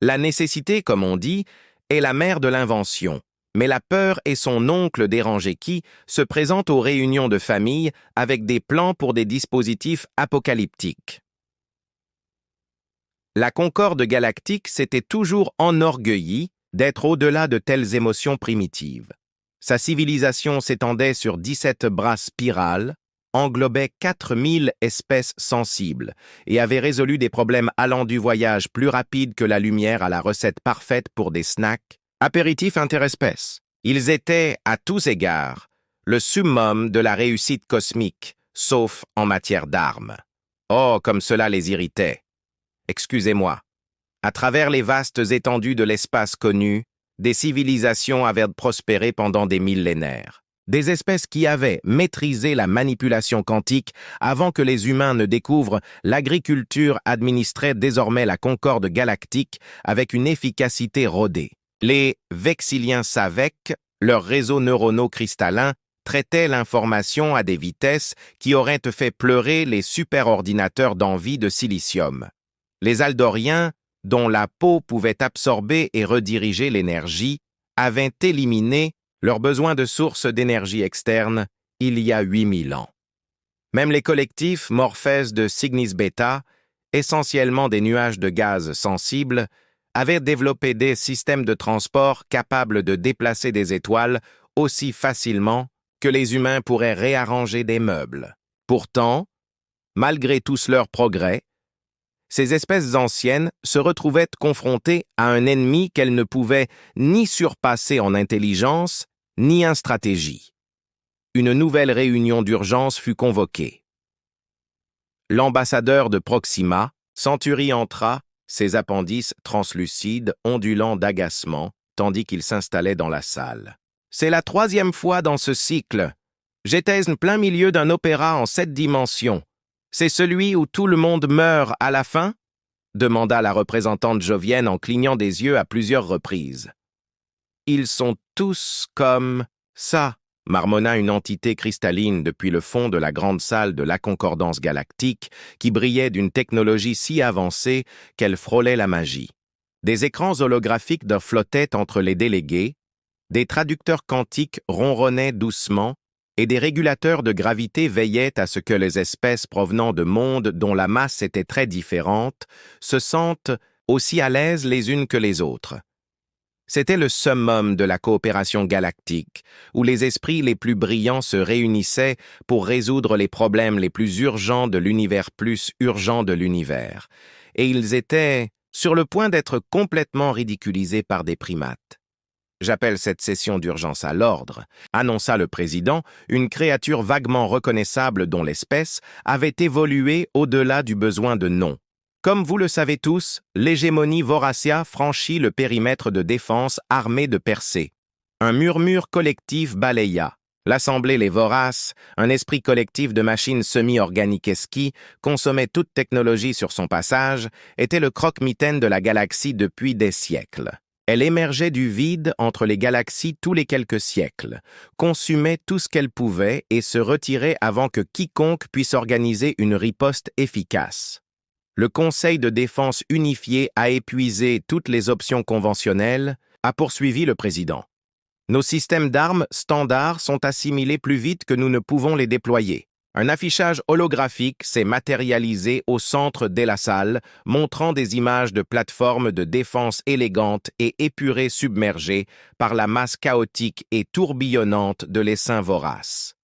La nécessité, comme on dit, est la mère de l'invention, mais la peur est son oncle dérangé qui se présente aux réunions de famille avec des plans pour des dispositifs apocalyptiques. La Concorde galactique s'était toujours enorgueillie d'être au-delà de telles émotions primitives. Sa civilisation s'étendait sur 17 bras spirales, englobait 4000 espèces sensibles et avait résolu des problèmes allant du voyage plus rapide que la lumière à la recette parfaite pour des snacks, apéritifs interespèces. Ils étaient, à tous égards, le summum de la réussite cosmique, sauf en matière d'armes. Oh, comme cela les irritait. Excusez-moi. À travers les vastes étendues de l'espace connu, des civilisations avaient prospéré pendant des millénaires. Des espèces qui avaient maîtrisé la manipulation quantique avant que les humains ne découvrent l'agriculture administrait désormais la concorde galactique avec une efficacité rodée. Les Vexiliens Savek, leurs réseaux neuronaux cristallins, traitaient l'information à des vitesses qui auraient fait pleurer les superordinateurs d'envie de silicium. Les Aldoriens, dont la peau pouvait absorber et rediriger l'énergie, avaient éliminé leurs besoins de sources d'énergie externe il y a 8000 ans. Même les collectifs Morpheus de Cygnus Beta, essentiellement des nuages de gaz sensibles, avaient développé des systèmes de transport capables de déplacer des étoiles aussi facilement que les humains pourraient réarranger des meubles. Pourtant, malgré tous leurs progrès, ces espèces anciennes se retrouvaient confrontées à un ennemi qu'elles ne pouvaient ni surpasser en intelligence, ni en stratégie. Une nouvelle réunion d'urgence fut convoquée. L'ambassadeur de Proxima, Century entra, ses appendices translucides ondulant d'agacement, tandis qu'il s'installait dans la salle. « C'est la 3e fois dans ce cycle. J'étais en plein milieu d'un opéra en 7 dimensions. C'est celui où tout le monde meurt à la fin ?» demanda la représentante jovienne en clignant des yeux à plusieurs reprises. « Ils sont tous comme ça », marmonna une entité cristalline depuis le fond de la grande salle de la concordance galactique qui brillait d'une technologie si avancée qu'elle frôlait la magie. Des écrans holographiques flottaient entre les délégués, des traducteurs quantiques ronronnaient doucement et des régulateurs de gravité veillaient à ce que les espèces provenant de mondes dont la masse était très différente se sentent aussi à l'aise les unes que les autres. C'était le summum de la coopération galactique, où les esprits les plus brillants se réunissaient pour résoudre les problèmes les plus urgents de l'univers plus urgent de l'univers, et ils étaient sur le point d'être complètement ridiculisés par des primates. J'appelle cette session d'urgence à l'ordre, annonça le président, une créature vaguement reconnaissable dont l'espèce avait évolué au-delà du besoin de nom. Comme vous le savez tous, l'hégémonie Voracia franchit le périmètre de défense armé de percées. Un murmure collectif balaya. L'Assemblée Les Voraces, un esprit collectif de machines semi-organiques qui consommait toute technologie sur son passage, était le croque-mitaine de la galaxie depuis des siècles. Elle émergeait du vide entre les galaxies tous les quelques siècles, consumait tout ce qu'elle pouvait et se retirait avant que quiconque puisse organiser une riposte efficace. Le Conseil de défense unifié a épuisé toutes les options conventionnelles, a poursuivi le président. Nos systèmes d'armes standards sont assimilés plus vite que nous ne pouvons les déployer. Un affichage holographique s'est matérialisé au centre de la salle, montrant des images de plateformes de défense élégantes et épurées submergées par la masse chaotique et tourbillonnante de l'essaim vorace.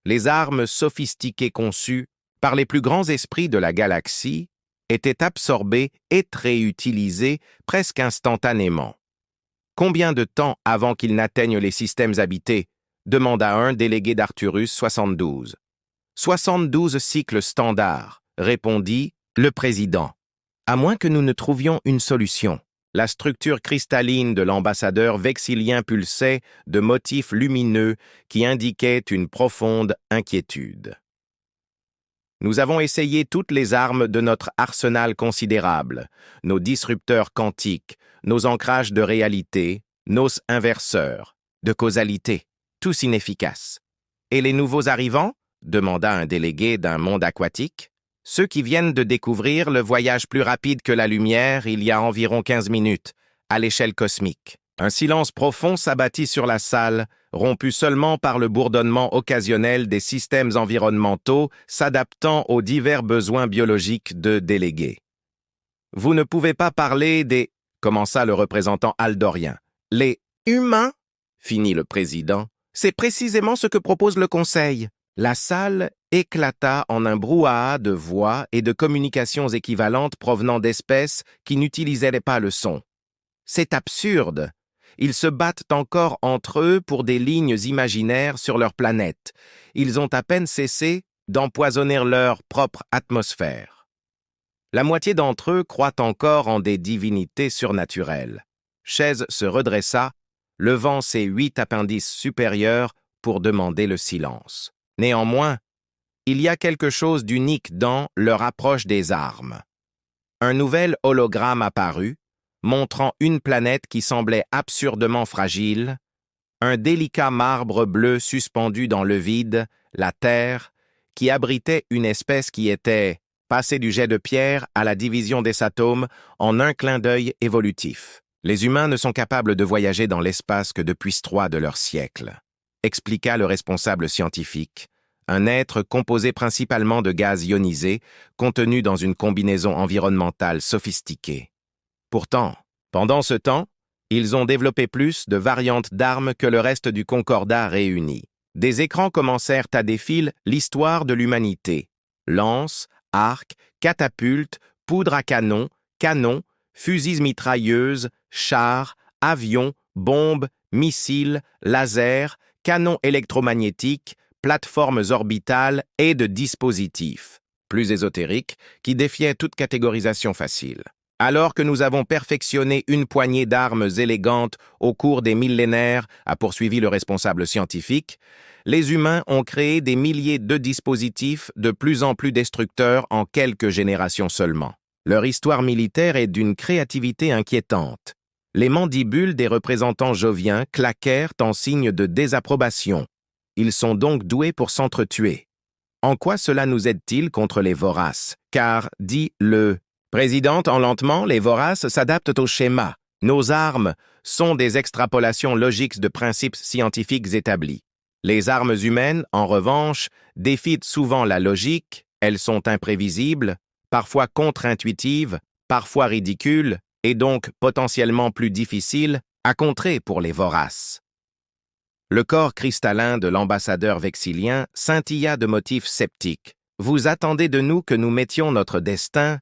Les armes sophistiquées conçues par les plus grands esprits de la galaxie étaient absorbées et réutilisées presque instantanément. Combien de temps avant qu'ils n'atteignent les systèmes habités? Demanda un délégué d'Arcturus 72. 72 cycles standards, répondit le président. À moins que nous ne trouvions une solution. La structure cristalline de l'ambassadeur vexilien pulsait de motifs lumineux qui indiquaient une profonde inquiétude. Nous avons essayé toutes les armes de notre arsenal considérable, nos disrupteurs quantiques, nos ancrages de réalité, nos inverseurs, de causalité, tous inefficaces. Et les nouveaux arrivants? Demanda un délégué d'un monde aquatique. Ceux qui viennent de découvrir le voyage plus rapide que la lumière il y a environ 15 minutes, à l'échelle cosmique. Un silence profond s'abattit sur la salle, rompu seulement par le bourdonnement occasionnel des systèmes environnementaux s'adaptant aux divers besoins biologiques de délégués. « Vous ne pouvez pas parler des... » commença le représentant aldorien. « Les humains » finit le président. « C'est précisément ce que propose le Conseil. » La salle éclata en un brouhaha de voix et de communications équivalentes provenant d'espèces qui n'utilisaient pas le son. « C'est absurde. Ils se battent encore entre eux pour des lignes imaginaires sur leur planète. Ils ont à peine cessé d'empoisonner leur propre atmosphère. La moitié d'entre eux croient encore en des divinités surnaturelles. » Chaise se redressa, levant ses 8 appendices supérieurs pour demander le silence. Néanmoins, il y a quelque chose d'unique dans leur approche des armes. Un nouvel hologramme apparut, montrant une planète qui semblait absurdement fragile, un délicat marbre bleu suspendu dans le vide, la Terre, qui abritait une espèce qui était passée du jet de pierre à la division des atomes en un clin d'œil évolutif. Les humains ne sont capables de voyager dans l'espace que depuis 3 de leur siècle, expliqua le responsable scientifique, un être composé principalement de gaz ionisés contenu dans une combinaison environnementale sophistiquée. Pourtant, pendant ce temps, ils ont développé plus de variantes d'armes que le reste du Concordat réuni. Des écrans commencèrent à défiler l'histoire de l'humanité. Lances, arcs, catapultes, poudres à canon, canons, fusils mitrailleuses, chars, avions, bombes, missiles, lasers, canons électromagnétiques, plateformes orbitales et de dispositifs, plus ésotériques, qui défiaient toute catégorisation facile. Alors que nous avons perfectionné une poignée d'armes élégantes au cours des millénaires, a poursuivi le responsable scientifique, les humains ont créé des milliers de dispositifs de plus en plus destructeurs en quelques générations seulement. Leur histoire militaire est d'une créativité inquiétante. Les mandibules des représentants joviens claquèrent en signe de désapprobation. Ils sont donc doués pour s'entretuer. En quoi cela nous aide-t-il contre les voraces? Car, dit le président en lentement, les voraces s'adaptent au schéma. Nos armes sont des extrapolations logiques de principes scientifiques établis. Les armes humaines, en revanche, défient souvent la logique, elles sont imprévisibles, parfois contre-intuitives, parfois ridicules, et donc potentiellement plus difficiles à contrer pour les voraces. Le corps cristallin de l'ambassadeur vexillien scintilla de motifs sceptiques. « Vous attendez de nous que nous mettions notre destin ?»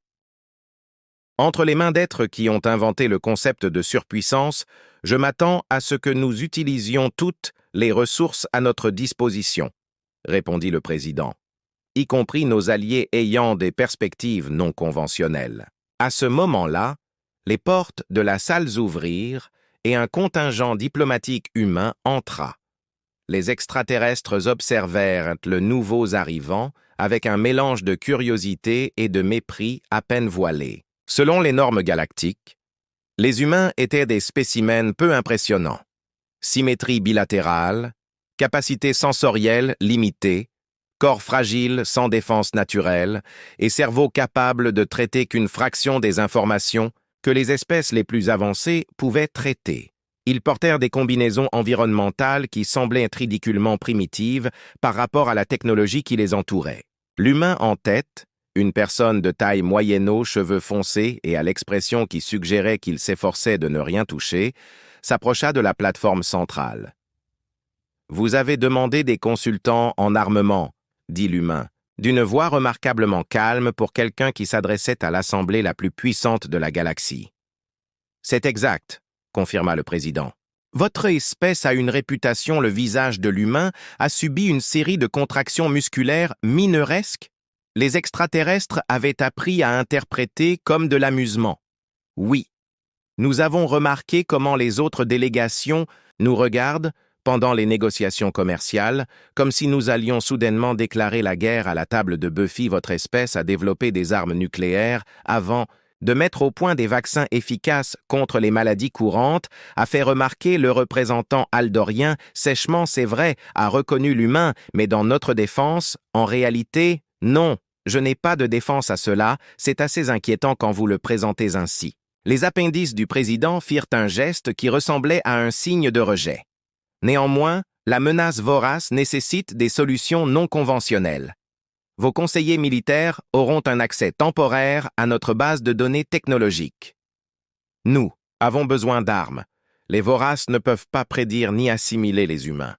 Entre les mains d'êtres qui ont inventé le concept de surpuissance, je m'attends à ce que nous utilisions toutes les ressources à notre disposition, répondit le président, y compris nos alliés ayant des perspectives non conventionnelles. À ce moment-là, les portes de la salle s'ouvrirent et un contingent diplomatique humain entra. Les extraterrestres observèrent le nouveau arrivant avec un mélange de curiosité et de mépris à peine voilé. Selon les normes galactiques, les humains étaient des spécimens peu impressionnants. Symétrie bilatérale, capacité sensorielle limitée, corps fragile sans défense naturelle et cerveau capable de traiter qu'une fraction des informations que les espèces les plus avancées pouvaient traiter. Ils portèrent des combinaisons environnementales qui semblaient être ridiculement primitives par rapport à la technologie qui les entourait. L'humain en tête, une personne de taille moyenne aux cheveux foncés et à l'expression qui suggérait qu'il s'efforçait de ne rien toucher, s'approcha de la plateforme centrale. « Vous avez demandé des consultants en armement, » dit l'humain, d'une voix remarquablement calme pour quelqu'un qui s'adressait à l'assemblée la plus puissante de la galaxie. « C'est exact, » confirma le président. « Votre espèce a une réputation, le visage de l'humain a subi une série de contractions musculaires mineuresques. Les extraterrestres avaient appris à interpréter comme de l'amusement. Oui, nous avons remarqué comment les autres délégations nous regardent pendant les négociations commerciales, comme si nous allions soudainement déclarer la guerre à la table de Buffy. Votre espèce a développé des armes nucléaires avant de mettre au point des vaccins efficaces contre les maladies courantes, a fait remarquer le représentant aldorien, sèchement c'est vrai, a reconnu l'humain, mais dans notre défense, en réalité, non, Je n'ai pas de défense à cela, c'est assez inquiétant quand vous le présentez ainsi. Les appendices du président firent un geste qui ressemblait à un signe de rejet. Néanmoins, la menace vorace nécessite des solutions non conventionnelles. Vos conseillers militaires auront un accès temporaire à notre base de données technologiques. Nous avons besoin d'armes. Les voraces ne peuvent pas prédire ni assimiler les humains.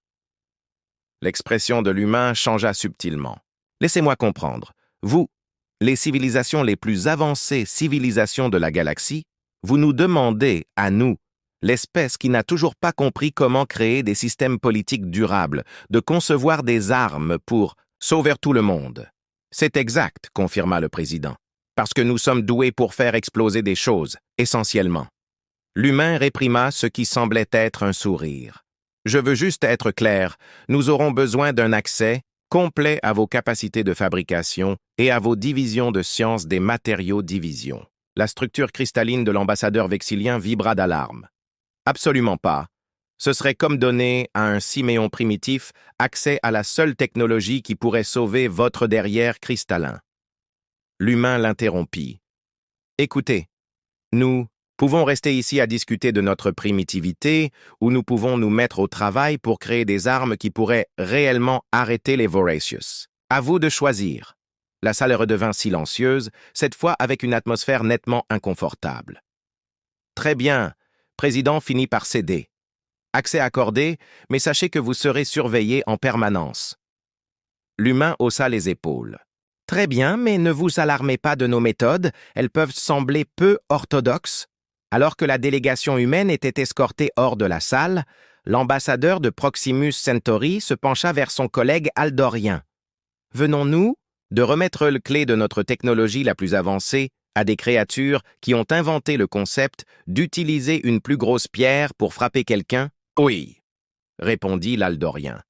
L'expression de l'humain changea subtilement. Laissez-moi comprendre. Vous, les civilisations les plus avancées civilisations de la galaxie, vous nous demandez, à nous, l'espèce qui n'a toujours pas compris comment créer des systèmes politiques durables, de concevoir des armes pour sauver tout le monde. C'est exact, confirma le président, parce que nous sommes doués pour faire exploser des choses, essentiellement. L'humain réprima ce qui semblait être un sourire. Je veux juste être clair, nous aurons besoin d'un accès complet à vos capacités de fabrication et à vos divisions de sciences des matériaux division. La structure cristalline de l'ambassadeur vexilien vibra d'alarme. Absolument pas. Ce serait comme donner à un siméon primitif accès à la seule technologie qui pourrait sauver votre derrière cristallin. L'humain l'interrompit. Écoutez, nous pouvons rester ici à discuter de notre primitivité ou nous pouvons nous mettre au travail pour créer des armes qui pourraient réellement arrêter les Voracious. À vous de choisir. La salle redevint silencieuse, cette fois avec une atmosphère nettement inconfortable. Très bien, président finit par céder. Accès accordé, mais sachez que vous serez surveillé en permanence. L'humain haussa les épaules. Très bien, mais ne vous alarmez pas de nos méthodes, elles peuvent sembler peu orthodoxes. Alors que la délégation humaine était escortée hors de la salle, l'ambassadeur de Proximus Centauri se pencha vers son collègue aldorien. Venons-nous de remettre le clé de notre technologie la plus avancée à des créatures qui ont inventé le concept d'utiliser une plus grosse pierre pour frapper quelqu'un? Oui, répondit l'aldorien.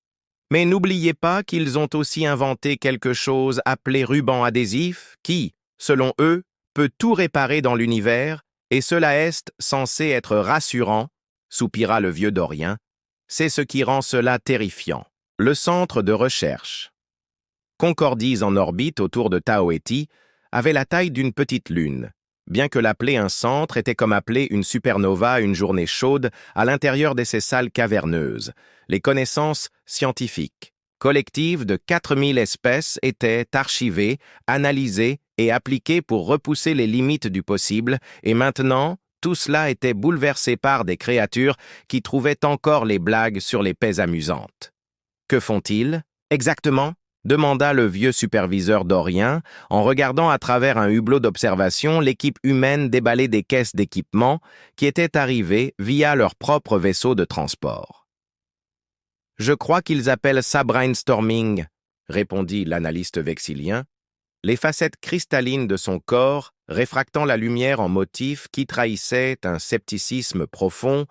Mais n'oubliez pas qu'ils ont aussi inventé quelque chose appelé ruban adhésif qui, selon eux, peut tout réparer dans l'univers, et cela est censé être rassurant, soupira le vieux dorien. C'est ce qui rend cela terrifiant. Le centre de recherche. Concordis en orbite autour de Taoeti avait la taille d'une petite lune. Bien que l'appeler un centre était comme appeler une supernova une journée chaude à l'intérieur de ces salles caverneuses. Les connaissances scientifiques, collectives de 4000 espèces, étaient archivées, analysées et appliquées pour repousser les limites du possible, et maintenant, tout cela était bouleversé par des créatures qui trouvaient encore les blagues sur les paix amusantes. Que font-ils, exactement? Demanda le vieux superviseur dorien, en regardant à travers un hublot d'observation l'équipe humaine déballer des caisses d'équipement qui étaient arrivées via leur propre vaisseau de transport. « Je crois qu'ils appellent ça brainstorming », répondit l'analyste vexilien, les facettes cristallines de son corps réfractant la lumière en motif qui trahissait un scepticisme profond,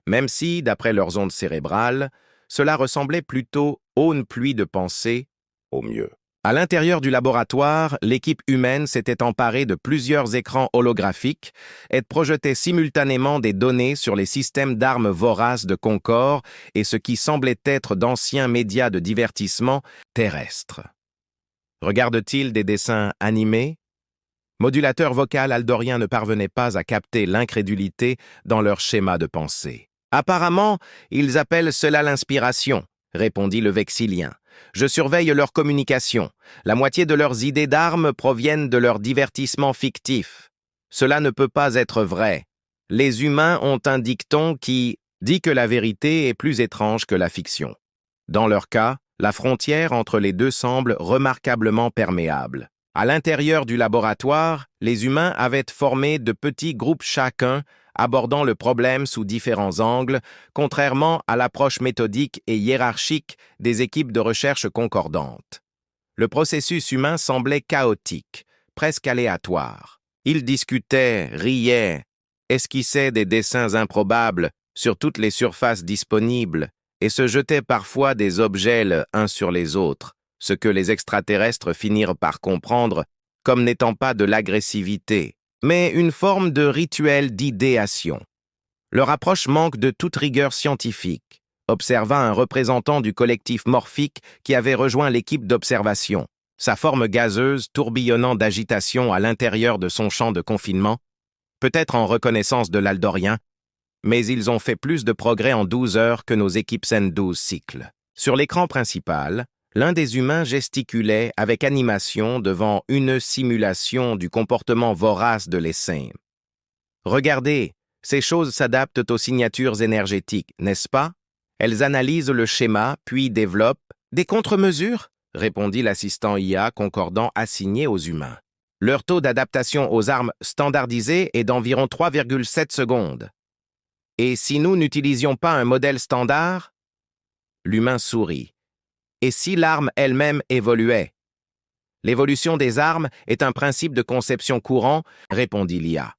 même si, d'après leurs ondes cérébrales, cela ressemblait plutôt à une pluie de pensées, au mieux. À l'intérieur du laboratoire, l'équipe humaine s'était emparée de plusieurs écrans holographiques et projetait simultanément des données sur les systèmes d'armes voraces de Concorde et ce qui semblait être d'anciens médias de divertissement terrestres. Regarde-t-il des dessins animés? Modulateur vocal aldorien ne parvenait pas à capter l'incrédulité dans leur schéma de pensée. « Apparemment, ils appellent cela l'inspiration », répondit le vexilien. « Je surveille leur communication. La moitié de leurs idées d'armes proviennent de leurs divertissements fictifs. Cela ne peut pas être vrai. Les humains ont un dicton qui dit que la vérité est plus étrange que la fiction. Dans leur cas, la frontière entre les deux semble remarquablement perméable. À l'intérieur du laboratoire, les humains avaient formé de petits groupes chacun, abordant le problème sous différents angles, contrairement à l'approche méthodique et hiérarchique des équipes de recherche concordantes. Le processus humain semblait chaotique, presque aléatoire. Ils discutaient, riaient, esquissaient des dessins improbables sur toutes les surfaces disponibles et se jetaient parfois des objets les uns sur les autres, ce que les extraterrestres finirent par comprendre comme n'étant pas de l'agressivité, mais une forme de rituel d'idéation. Leur approche manque de toute rigueur scientifique, observa un représentant du collectif morphique qui avait rejoint l'équipe d'observation. sa forme gazeuse tourbillonnant d'agitation à l'intérieur de son champ de confinement, peut-être en reconnaissance de l'aldorien, mais ils ont fait plus de progrès en 12 heures que nos équipes N12 cycles. Sur l'écran principal, l'un des humains gesticulait avec animation devant une simulation du comportement vorace de l'essaim. Regardez, ces choses s'adaptent aux signatures énergétiques, n'est-ce pas? Elles analysent le schéma, puis développent des contre-mesures, répondit l'assistant IA concordant assigné aux humains. Leur taux d'adaptation aux armes standardisées est d'environ 3,7 secondes. Et si nous n'utilisions pas un modèle standard? L'humain sourit. Et si l'arme elle-même évoluait? L'évolution des armes est un principe de conception courant, répondit l'IA.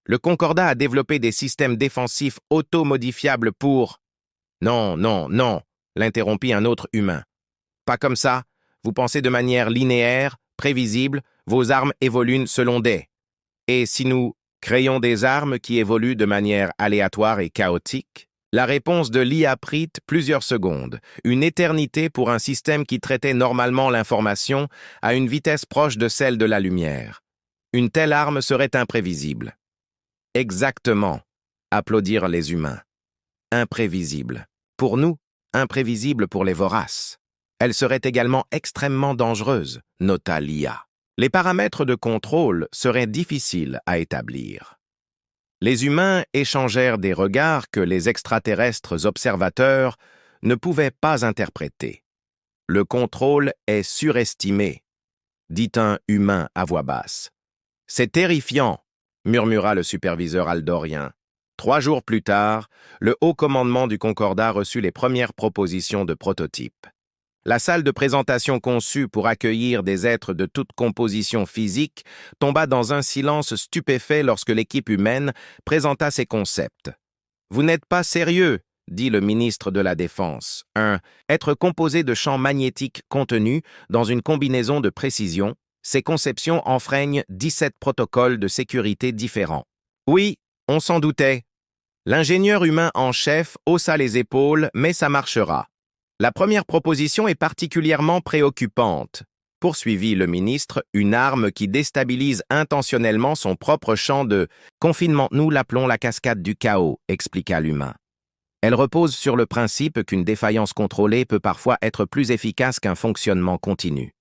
Le Concordat a développé des systèmes défensifs auto-modifiables pour... Non, non, non, l'interrompit un autre humain. Pas comme ça, vous pensez de manière linéaire, prévisible, vos armes évoluent selon des... Et si nous créons des armes qui évoluent de manière aléatoire et chaotique? La réponse de l'IA prit plusieurs secondes, une éternité pour un système qui traitait normalement l'information à une vitesse proche de celle de la lumière. Une telle arme serait imprévisible. Exactement, applaudirent les humains. Imprévisible. Pour nous, imprévisible pour les voraces. Elle serait également extrêmement dangereuse, nota l'IA. Les paramètres de contrôle seraient difficiles à établir. Les humains échangèrent des regards que les extraterrestres observateurs ne pouvaient pas interpréter. Le contrôle est surestimé, dit un humain à voix basse. C'est terrifiant, murmura le superviseur aldorien. 3 jours plus tard, le haut commandement du Concordat reçut les premières propositions de prototypes. La salle de présentation conçue pour accueillir des êtres de toute composition physique tomba dans un silence stupéfait lorsque l'équipe humaine présenta ses concepts. « Vous n'êtes pas sérieux », dit le ministre de la Défense. Un être composé de champs magnétiques contenus dans une combinaison de précision, ces conceptions enfreignent 17 protocoles de sécurité différents. Oui, on s'en doutait. L'ingénieur humain en chef haussa les épaules, mais ça marchera. La première proposition est particulièrement préoccupante. Poursuivit le ministre, une arme qui déstabilise intentionnellement son propre champ de confinement. Nous l'appelons la cascade du chaos, expliqua l'humain. Elle repose sur le principe qu'une défaillance contrôlée peut parfois être plus efficace qu'un fonctionnement continu.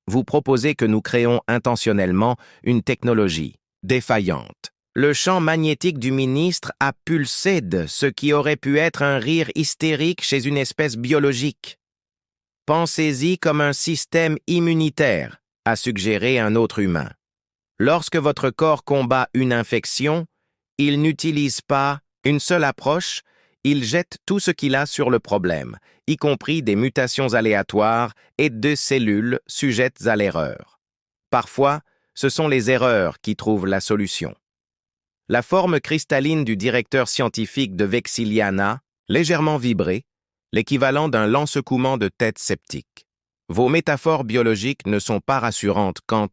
Vous proposez que nous créons intentionnellement une technologie défaillante. Le champ magnétique du ministre a pulsé de ce qui aurait pu être un rire hystérique chez une espèce biologique. Pensez-y comme un système immunitaire, a suggéré un autre humain. Lorsque votre corps combat une infection, il n'utilise pas une seule approche, il jette tout ce qu'il a sur le problème, y compris des mutations aléatoires et de cellules sujettes à l'erreur. Parfois, ce sont les erreurs qui trouvent la solution. La forme cristalline du directeur scientifique de Vexiliana, légèrement vibrée, l'équivalent d'un lent secouement de tête sceptique. Vos métaphores biologiques ne sont pas rassurantes quant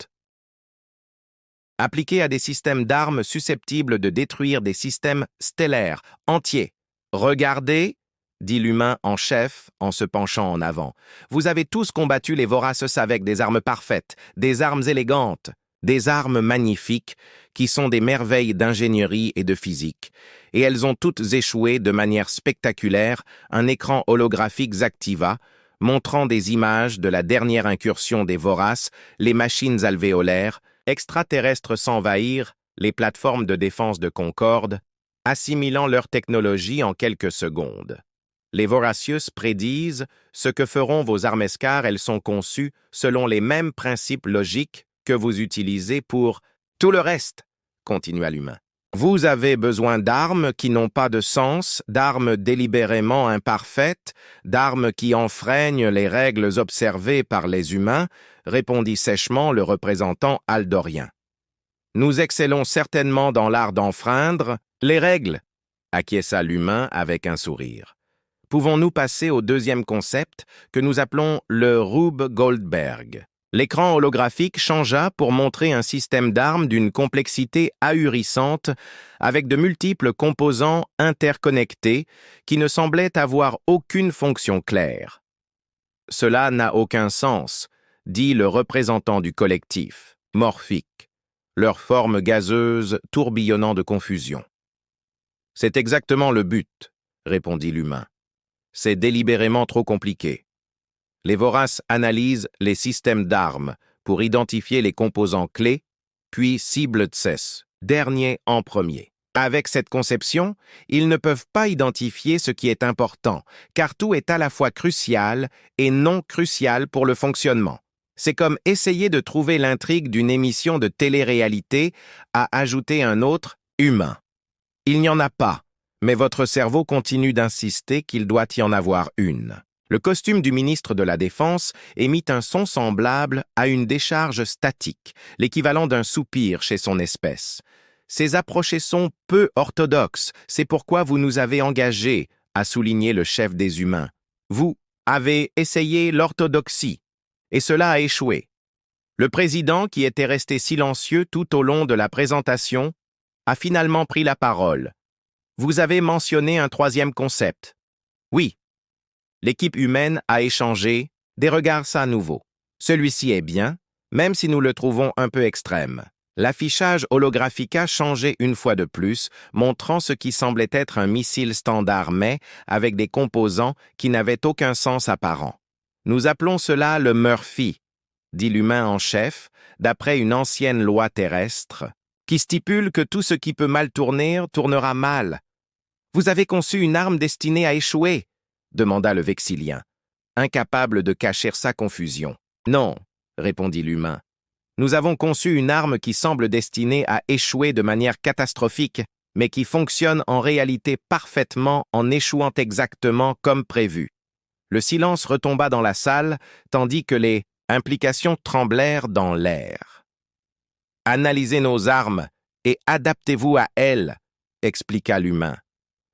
appliquées à des systèmes d'armes susceptibles de détruire des systèmes stellaires entiers. Regardez, dit l'humain en chef en se penchant en avant. Vous avez tous combattu les voraces avec des armes parfaites, des armes élégantes, des armes magnifiques qui sont des merveilles d'ingénierie et de physique, et elles ont toutes échoué de manière spectaculaire. Un écran holographique activa, montrant des images de la dernière incursion des voraces, les machines alvéolaires, extraterrestres s'envahirent, les plateformes de défense de Concorde, assimilant leur technologie en quelques secondes. Les Voracieux prédisent ce que feront vos armes car elles sont conçues selon les mêmes principes logiques que vous utilisez pour tout le reste, continua l'humain. Vous avez besoin d'armes qui n'ont pas de sens, d'armes délibérément imparfaites, d'armes qui enfreignent les règles observées par les humains, répondit sèchement le représentant aldorien. Nous excellons certainement dans l'art d'enfreindre les règles, acquiesça l'humain avec un sourire. Pouvons-nous passer au deuxième concept que nous appelons le Rube Goldberg? L'écran holographique changea pour montrer un système d'armes d'une complexité ahurissante avec de multiples composants interconnectés qui ne semblaient avoir aucune fonction claire. « Cela n'a aucun sens », dit le représentant du collectif, morphique, leur forme gazeuse tourbillonnant de confusion. C'est exactement le but, répondit l'humain. C'est délibérément trop compliqué. Les voraces analysent les systèmes d'armes pour identifier les composants clés, puis ciblent Tses, dernier en premier. Avec cette conception, ils ne peuvent pas identifier ce qui est important, car tout est à la fois crucial et non crucial pour le fonctionnement. C'est comme essayer de trouver l'intrigue d'une émission de télé-réalité à ajouter un autre humain. Il n'y en a pas, mais votre cerveau continue d'insister qu'il doit y en avoir une. Le costume du ministre de la Défense émit un son semblable à une décharge statique, l'équivalent d'un soupir chez son espèce. Ces approches sont peu orthodoxes, c'est pourquoi vous nous avez engagés, a souligné le chef des humains. Vous avez essayé l'orthodoxie, et cela a échoué. Le président, qui était resté silencieux tout au long de la présentation, a finalement pris la parole. Vous avez mentionné un troisième concept. Oui. L'équipe humaine a échangé des regards à nouveau. Celui-ci est bien, même si nous le trouvons un peu extrême. L'affichage holographique a changé une fois de plus, montrant ce qui semblait être un missile standard mais avec des composants qui n'avaient aucun sens apparent. Nous appelons cela le Murphy, dit l'humain en chef, d'après une ancienne loi terrestre, qui stipule que tout ce qui peut mal tourner tournera mal. Vous avez conçu une arme destinée à échouer, demanda le Vexillien, incapable de cacher sa confusion. Non, répondit l'humain. Nous avons conçu une arme qui semble destinée à échouer de manière catastrophique, mais qui fonctionne en réalité parfaitement en échouant exactement comme prévu. Le silence retomba dans la salle, tandis que les implications tremblèrent dans l'air. Analysez nos armes et adaptez-vous à elles, expliqua l'humain.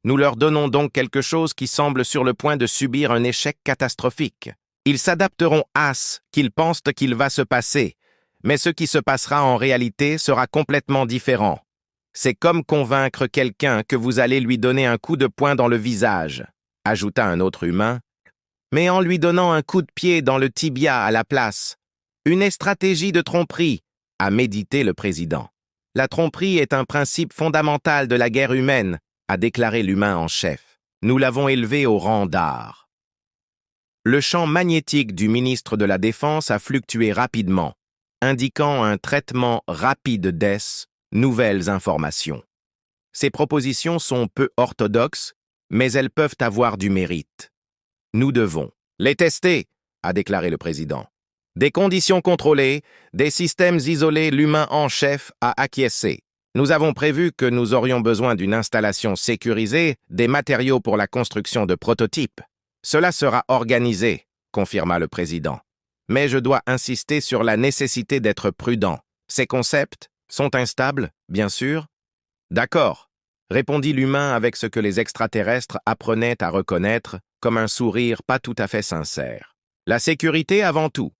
Nous leur donnons donc quelque chose qui semble sur le point de subir un échec catastrophique. Ils s'adapteront à ce qu'ils pensent qu'il va se passer, mais ce qui se passera en réalité sera complètement différent. C'est comme convaincre quelqu'un que vous allez lui donner un coup de poing dans le visage, ajouta un autre humain, mais en lui donnant un coup de pied dans le tibia à la place. Une stratégie de tromperie, a médité le président. La tromperie est un principe fondamental de la guerre humaine, a déclaré l'humain en chef. Nous l'avons élevé au rang d'art. Le champ magnétique du ministre de la Défense a fluctué rapidement, indiquant un traitement rapide des nouvelles informations. Ces propositions sont peu orthodoxes, mais elles peuvent avoir du mérite. Nous devons les tester, a déclaré le président. Des conditions contrôlées, des systèmes isolés, l'humain en chef a acquiescé. Nous avons prévu que nous aurions besoin d'une installation sécurisée, des matériaux pour la construction de prototypes. Cela sera organisé, confirma le président. Mais je dois insister sur la nécessité d'être prudent. Ces concepts sont instables, bien sûr. D'accord, répondit l'humain avec ce que les extraterrestres apprenaient à reconnaître comme un sourire pas tout à fait sincère. La sécurité avant tout.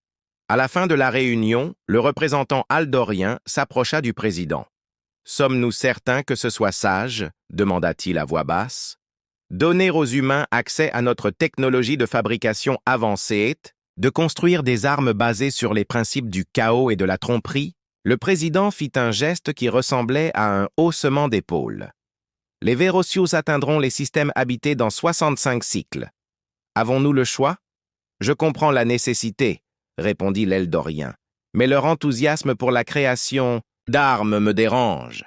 À la fin de la réunion, le représentant aldorien s'approcha du président. Sommes-nous certains que ce soit sage, demanda-t-il à voix basse, donner aux humains accès à notre technologie de fabrication avancée, de construire des armes basées sur les principes du chaos et de la tromperie? Le président fit un geste qui ressemblait à un haussement d'épaule. Les Vérocious atteindront les systèmes habités dans 65 cycles. Avons-nous le choix? Je comprends la nécessité, répondit l'Eldorien, mais leur enthousiasme pour la création d'armes me dérange.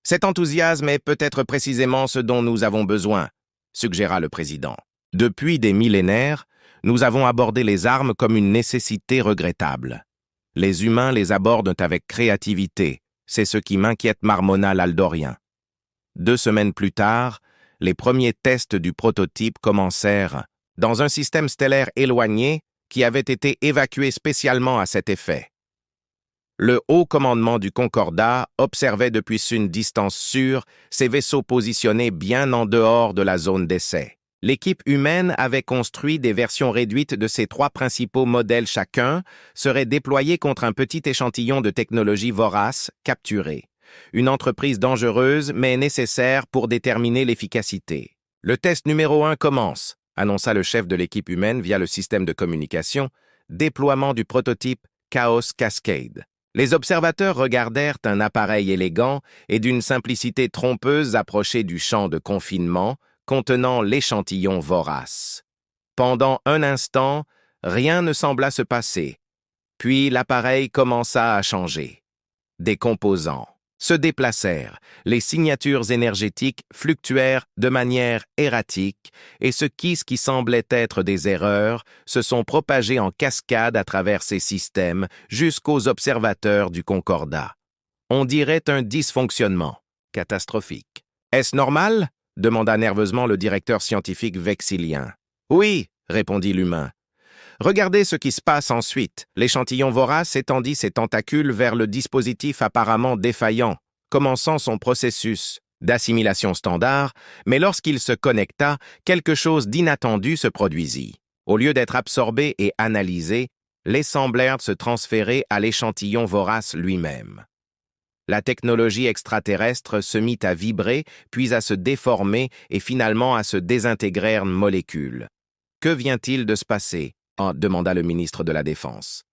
Cet enthousiasme est peut-être précisément ce dont nous avons besoin, suggéra le président. Depuis des millénaires, nous avons abordé les armes comme une nécessité regrettable. Les humains les abordent avec créativité, c'est ce qui m'inquiète, marmonna l'Aldorien. 2 semaines plus tard, les premiers tests du prototype commencèrent dans un système stellaire éloigné qui avait été évacué spécialement à cet effet. Le haut commandement du Concordat observait depuis une distance sûre ces vaisseaux positionnés bien en dehors de la zone d'essai. L'équipe humaine avait construit des versions réduites de ces 3 principaux modèles chacun, seraient déployés contre un petit échantillon de technologie vorace capturé. Une entreprise dangereuse mais nécessaire pour déterminer l'efficacité. Le test numéro 1 commence, annonça le chef de l'équipe humaine via le système de communication, déploiement du prototype Chaos Cascade. Les observateurs regardèrent un appareil élégant et d'une simplicité trompeuse approcher du champ de confinement contenant l'échantillon vorace. Pendant un instant, rien ne sembla se passer. Puis l'appareil commença à changer. Des composants se déplacèrent, les signatures énergétiques fluctuèrent de manière erratique et ce qui semblait être des erreurs se sont propagés en cascade à travers ces systèmes jusqu'aux observateurs du Concordat. On dirait un dysfonctionnement catastrophique. « Est-ce normal ?» demanda nerveusement le directeur scientifique vexillien. « Oui », répondit l'humain. Regardez ce qui se passe ensuite. L'échantillon vorace étendit ses tentacules vers le dispositif apparemment défaillant, commençant son processus d'assimilation standard, mais lorsqu'il se connecta, quelque chose d'inattendu se produisit. Au lieu d'être absorbé et analysé, les semblèrent se transférer à l'échantillon vorace lui-même. La technologie extraterrestre se mit à vibrer, puis à se déformer et finalement à se désintégrer en molécules. Que vient-il de se passer ? Demanda le ministre de la Défense.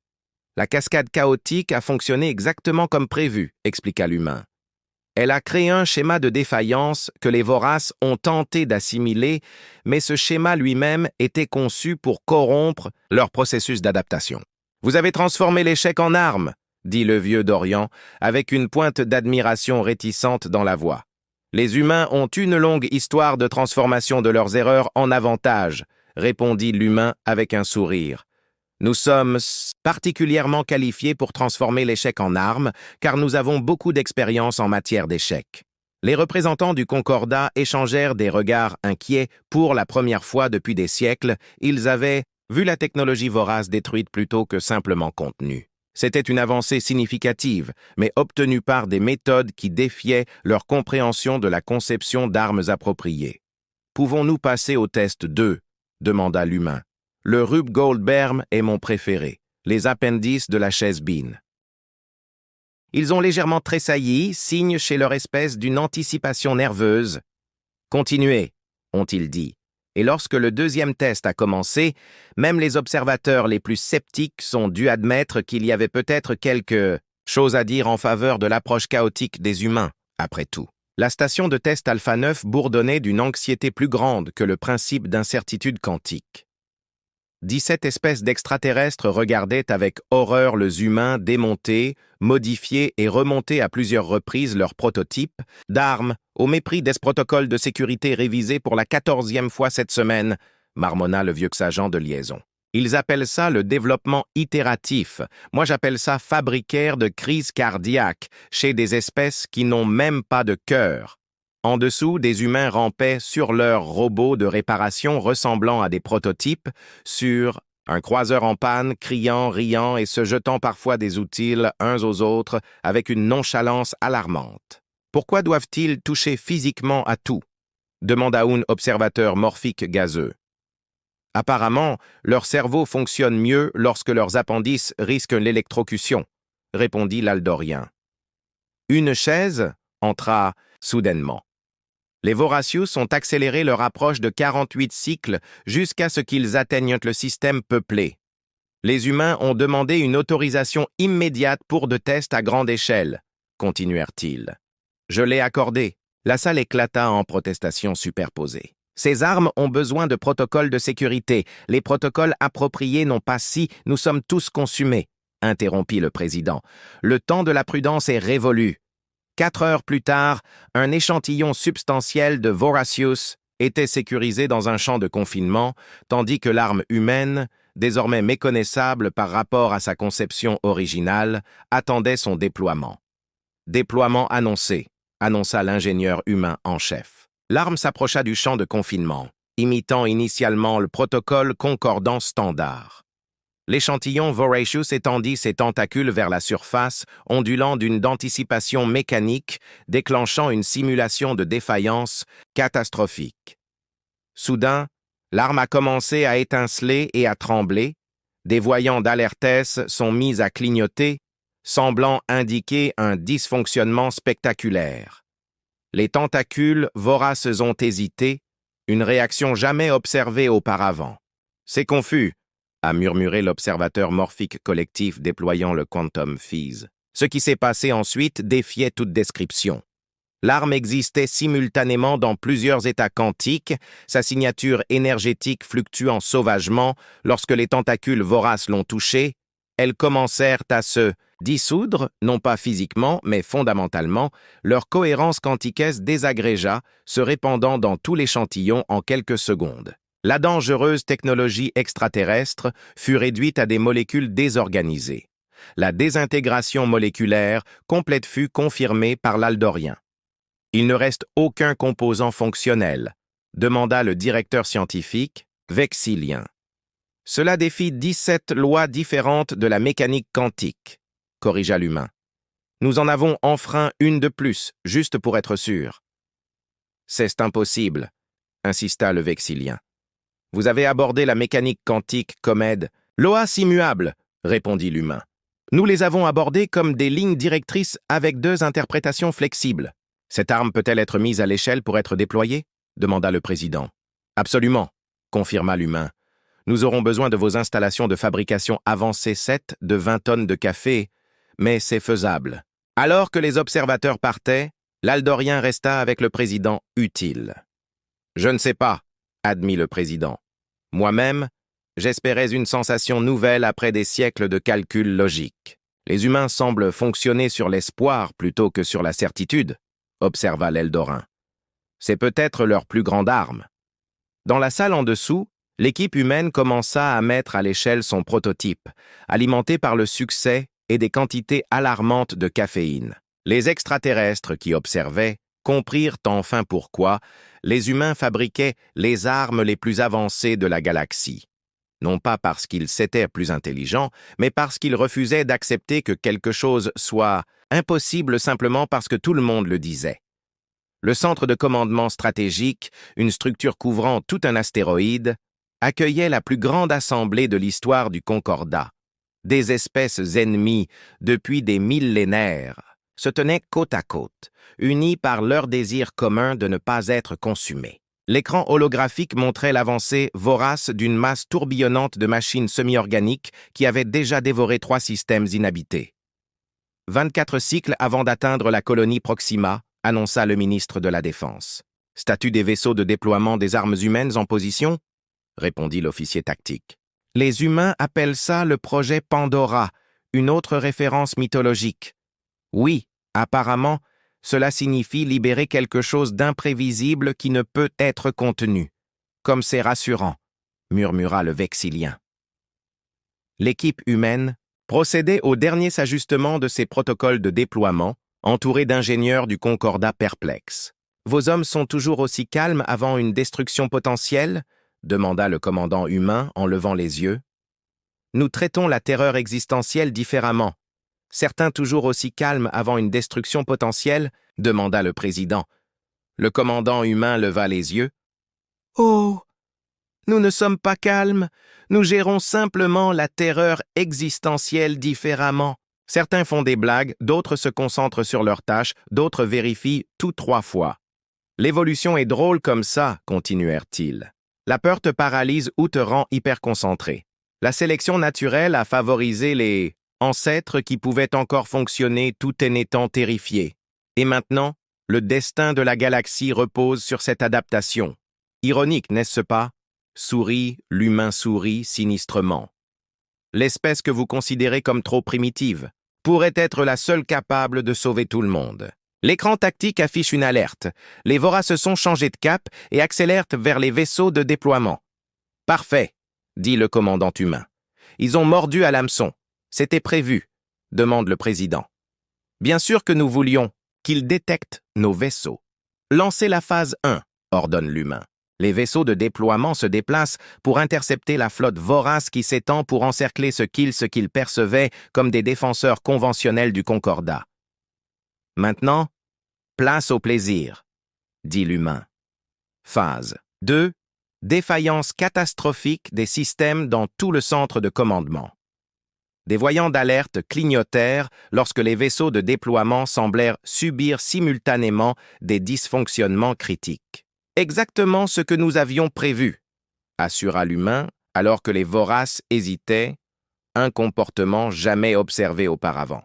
La cascade chaotique a fonctionné exactement comme prévu, expliqua l'humain. Elle a créé un schéma de défaillance que les voraces ont tenté d'assimiler, mais ce schéma lui-même était conçu pour corrompre leur processus d'adaptation. « Vous avez transformé l'échec en arme », dit le vieux d'Orient, avec une pointe d'admiration réticente dans la voix. « Les humains ont une longue histoire de transformation de leurs erreurs en avantages, » répondit l'humain avec un sourire. Nous sommes particulièrement qualifiés pour transformer l'échec en arme, car nous avons beaucoup d'expérience en matière d'échecs. Les représentants du Concordat échangèrent des regards inquiets. Pour la première fois depuis des siècles, ils avaient vu la technologie vorace détruite plutôt que simplement contenue. C'était une avancée significative, mais obtenue par des méthodes qui défiaient leur compréhension de la conception d'armes appropriées. « Pouvons-nous passer au test 2 ?» demanda l'humain. Le Rube Goldberg est mon préféré, les appendices de la chaise Bean. Ils ont légèrement tressailli, signe chez leur espèce d'une anticipation nerveuse. Continuez, ont-ils dit. Et lorsque le deuxième test a commencé, même les observateurs les plus sceptiques sont dû admettre qu'il y avait peut-être quelque chose à dire en faveur de l'approche chaotique des humains, après tout. La station de test Alpha 9 bourdonnait d'une anxiété plus grande que le principe d'incertitude quantique. 17 espèces d'extraterrestres regardaient avec horreur les humains démonter, modifier et remonter à plusieurs reprises leurs prototypes d'armes au mépris des protocoles de sécurité révisés pour la 14e fois cette semaine, marmonna le vieux agent de liaison. Ils appellent ça le développement itératif. Moi, j'appelle ça fabriquaire de crise cardiaque chez des espèces qui n'ont même pas de cœur. En dessous, des humains rampaient sur leurs robots de réparation ressemblant à des prototypes, sur un croiseur en panne, criant, riant et se jetant parfois des outils uns aux autres avec une nonchalance alarmante. Pourquoi doivent-ils toucher physiquement à tout ? Demanda un observateur morphique gazeux. Apparemment, leur cerveau fonctionne mieux lorsque leurs appendices risquent l'électrocution, répondit l'Aldorien. Une chaise entra soudainement. Les Voracious ont accéléré leur approche de 48 cycles jusqu'à ce qu'ils atteignent le système peuplé. Les humains ont demandé une autorisation immédiate pour de tests à grande échelle, continuèrent-ils. Je l'ai accordé. La salle éclata en protestations superposées. Ces armes ont besoin de protocoles de sécurité. Les protocoles appropriés n'ont pas si nous sommes tous consumés, interrompit le président. Le temps de la prudence est révolu. 4 heures plus tard, un échantillon substantiel de Voracious était sécurisé dans un champ de confinement, tandis que l'arme humaine, désormais méconnaissable par rapport à sa conception originale, attendait son déploiement. Déploiement annoncé, annonça l'ingénieur humain en chef. L'arme s'approcha du champ de confinement, imitant initialement le protocole concordant standard. L'échantillon Voracious étendit ses tentacules vers la surface, ondulant d'anticipation mécanique, déclenchant une simulation de défaillance catastrophique. Soudain, l'arme a commencé à étinceler et à trembler. Des voyants d'alertesse sont mis à clignoter, semblant indiquer un dysfonctionnement spectaculaire. Les tentacules voraces ont hésité, une réaction jamais observée auparavant. « C'est confus », a murmuré l'observateur morphique collectif déployant le Quantum Phase. Ce qui s'est passé ensuite défiait toute description. L'arme existait simultanément dans plusieurs états quantiques, sa signature énergétique fluctuant sauvagement. Lorsque les tentacules voraces l'ont touchée, elles commencèrent à se dissoudre, non pas physiquement, mais fondamentalement. Leur cohérence quantiquesse désagrégea, se répandant dans tout l'échantillon en quelques secondes. La dangereuse technologie extraterrestre fut réduite à des molécules désorganisées. La désintégration moléculaire complète fut confirmée par l'aldorien. Il ne reste aucun composant fonctionnel, demanda le directeur scientifique, Vexilien. Cela défie 17 lois différentes de la mécanique quantique, corrigea l'humain. Nous en avons enfreint une de plus, juste pour être sûr. C'est impossible, insista le Vexilien. Vous avez abordé la mécanique quantique comme aide. Lois immuables, répondit l'humain. Nous les avons abordées comme des lignes directrices avec 2 interprétations flexibles. Cette arme peut-elle être mise à l'échelle pour être déployée? Demanda le président. Absolument, confirma l'humain. Nous aurons besoin de vos installations de fabrication avancée 7 de 20 tonnes de café, mais c'est faisable. Alors que les observateurs partaient, l'aldorien resta avec le président utile. Je ne sais pas, admit le président. Moi-même, j'espérais une sensation nouvelle après des siècles de calculs logiques. Les humains semblent fonctionner sur l'espoir plutôt que sur la certitude, observa l'Eldorin. C'est peut-être leur plus grande arme. Dans la salle en dessous, l'équipe humaine commença à mettre à l'échelle son prototype, alimenté par le succès et des quantités alarmantes de caféine. Les extraterrestres qui observaient comprirent enfin pourquoi les humains fabriquaient les armes les plus avancées de la galaxie. Non pas parce qu'ils s'étaient plus intelligents, mais parce qu'ils refusaient d'accepter que quelque chose soit impossible simplement parce que tout le monde le disait. Le centre de commandement stratégique, une structure couvrant tout un astéroïde, accueillait la plus grande assemblée de l'histoire du Concordat. Des espèces ennemies depuis des millénaires se tenaient côte à côte, unies par leur désir commun de ne pas être consumées. L'écran holographique montrait l'avancée vorace d'une masse tourbillonnante de machines semi-organiques qui avaient déjà dévoré 3 systèmes inhabités. 24 cycles avant d'atteindre la colonie Proxima, annonça le ministre de la Défense. Statut des vaisseaux de déploiement des armes humaines en position? Répondit l'officier tactique. Les humains appellent ça le projet Pandora, une autre référence mythologique. Oui, apparemment, cela signifie libérer quelque chose d'imprévisible qui ne peut être contenu. Comme c'est rassurant, murmura le Vexilien. L'équipe humaine procédait au dernier ajustement de ses protocoles de déploiement, entourée d'ingénieurs du Concordat perplexes. Vos hommes sont toujours aussi calmes avant une destruction potentielle? Demanda le commandant humain en levant les yeux. Nous traitons la terreur existentielle différemment. Certains toujours aussi calmes avant une destruction potentielle? Demanda le président. Le commandant humain leva les yeux. Oh! Nous ne sommes pas calmes, nous gérons simplement la terreur existentielle différemment. Certains font des blagues, d'autres se concentrent sur leurs tâches, d'autres vérifient tout 3 fois. L'évolution est drôle comme ça, continuèrent-ils. La peur te paralyse ou te rend hyperconcentré. La sélection naturelle a favorisé les ancêtres qui pouvaient encore fonctionner tout en étant terrifiés. Et maintenant, le destin de la galaxie repose sur cette adaptation. Ironique, n'est-ce pas? Sourit, l'humain sourit sinistrement. L'espèce que vous considérez comme trop primitive pourrait être la seule capable de sauver tout le monde. L'écran tactique affiche une alerte. Les voraces sont changés de cap et accélèrent vers les vaisseaux de déploiement. Parfait, dit le commandant humain. Ils ont mordu à l'hameçon. C'était prévu, demande le président. Bien sûr que nous voulions qu'ils détectent nos vaisseaux. Lancez la phase 1, ordonne l'humain. Les vaisseaux de déploiement se déplacent pour intercepter la flotte vorace qui s'étend pour encercler ce qu'ils percevaient comme des défenseurs conventionnels du Concordat. Maintenant, place au plaisir, dit l'humain. Phase 2. Défaillance catastrophique des systèmes dans tout le centre de commandement. Des voyants d'alerte clignotèrent lorsque les vaisseaux de déploiement semblèrent subir simultanément des dysfonctionnements critiques. Exactement ce que nous avions prévu, assura l'humain alors que les voraces hésitaient, un comportement jamais observé auparavant.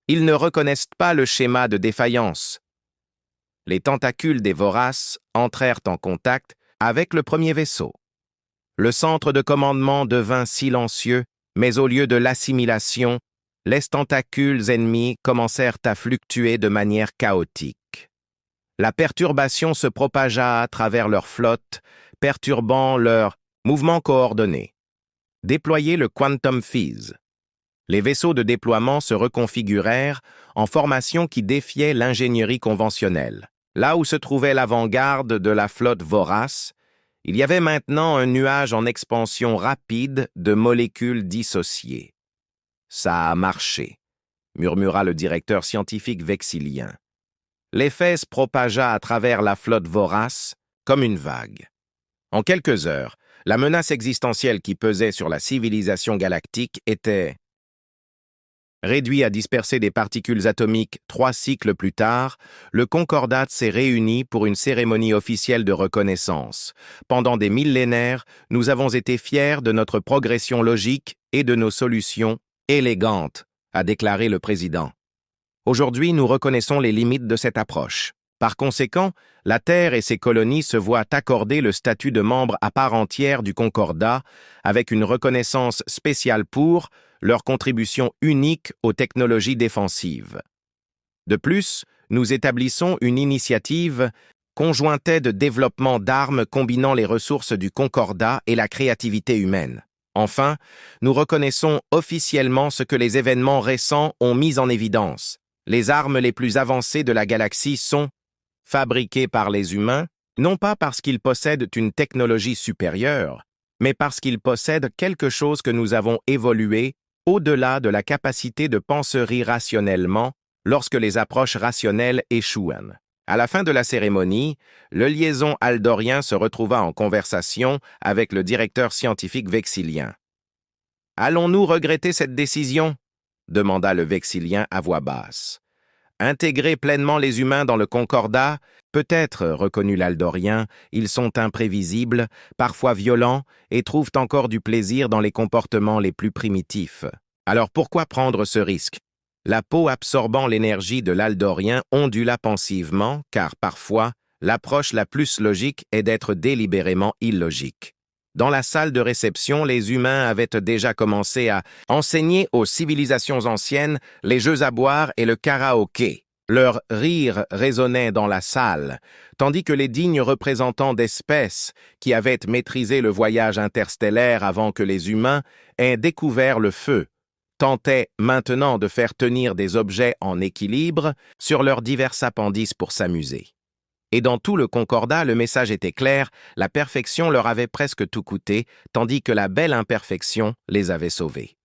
Ils ne reconnaissent pas le schéma de défaillance. Les tentacules des voraces entrèrent en contact avec le premier vaisseau. Le centre de commandement devint silencieux, mais au lieu de l'assimilation, les tentacules ennemis commencèrent à fluctuer de manière chaotique. La perturbation se propagea à travers leur flotte, perturbant leur mouvement coordonné. Déployer le Quantum Phase. Les vaisseaux de déploiement se reconfigurèrent en formation qui défiait l'ingénierie conventionnelle. Là où se trouvait l'avant-garde de la flotte vorace, il y avait maintenant un nuage en expansion rapide de molécules dissociées. « Ça a marché », murmura le directeur scientifique vexillien. L'effet se propagea à travers la flotte vorace comme une vague. En quelques heures, la menace existentielle qui pesait sur la civilisation galactique était réduite à disperser des particules atomiques 3 cycles plus tard. Le Concordat s'est réuni pour une cérémonie officielle de reconnaissance. Pendant des millénaires, nous avons été fiers de notre progression logique et de nos solutions élégantes, a déclaré le président. Aujourd'hui, nous reconnaissons les limites de cette approche. Par conséquent, la Terre et ses colonies se voient accorder le statut de membre à part entière du Concordat, avec une reconnaissance spéciale pour leur contribution unique aux technologies défensives. De plus, nous établissons une initiative conjointe de développement d'armes combinant les ressources du Concordat et la créativité humaine. Enfin, nous reconnaissons officiellement ce que les événements récents ont mis en évidence. Les armes les plus avancées de la galaxie sont fabriquées par les humains, non pas parce qu'ils possèdent une technologie supérieure, mais parce qu'ils possèdent quelque chose que nous avons évolué au-delà de la capacité de penser rationnellement lorsque les approches rationnelles échouent. À la fin de la cérémonie, le liaison aldorien se retrouva en conversation avec le directeur scientifique vexillien. « Allons-nous regretter cette décision ?» demanda le vexillien à voix basse. « Intégrer pleinement les humains dans le Concordat, peut-être, reconnut l'aldorien, ils sont imprévisibles, parfois violents, et trouvent encore du plaisir dans les comportements les plus primitifs. Alors pourquoi prendre ce risque ?» La peau absorbant l'énergie de l'aldorien ondula pensivement, car parfois, l'approche la plus logique est d'être délibérément illogique. Dans la salle de réception, les humains avaient déjà commencé à enseigner aux civilisations anciennes les jeux à boire et le karaoké. Leur rire résonnait dans la salle, tandis que les dignes représentants d'espèces qui avaient maîtrisé le voyage interstellaire avant que les humains aient découvert le feu, tentaient maintenant de faire tenir des objets en équilibre sur leurs divers appendices pour s'amuser. Et dans tout le Concordat, le message était clair, la perfection leur avait presque tout coûté, tandis que la belle imperfection les avait sauvés.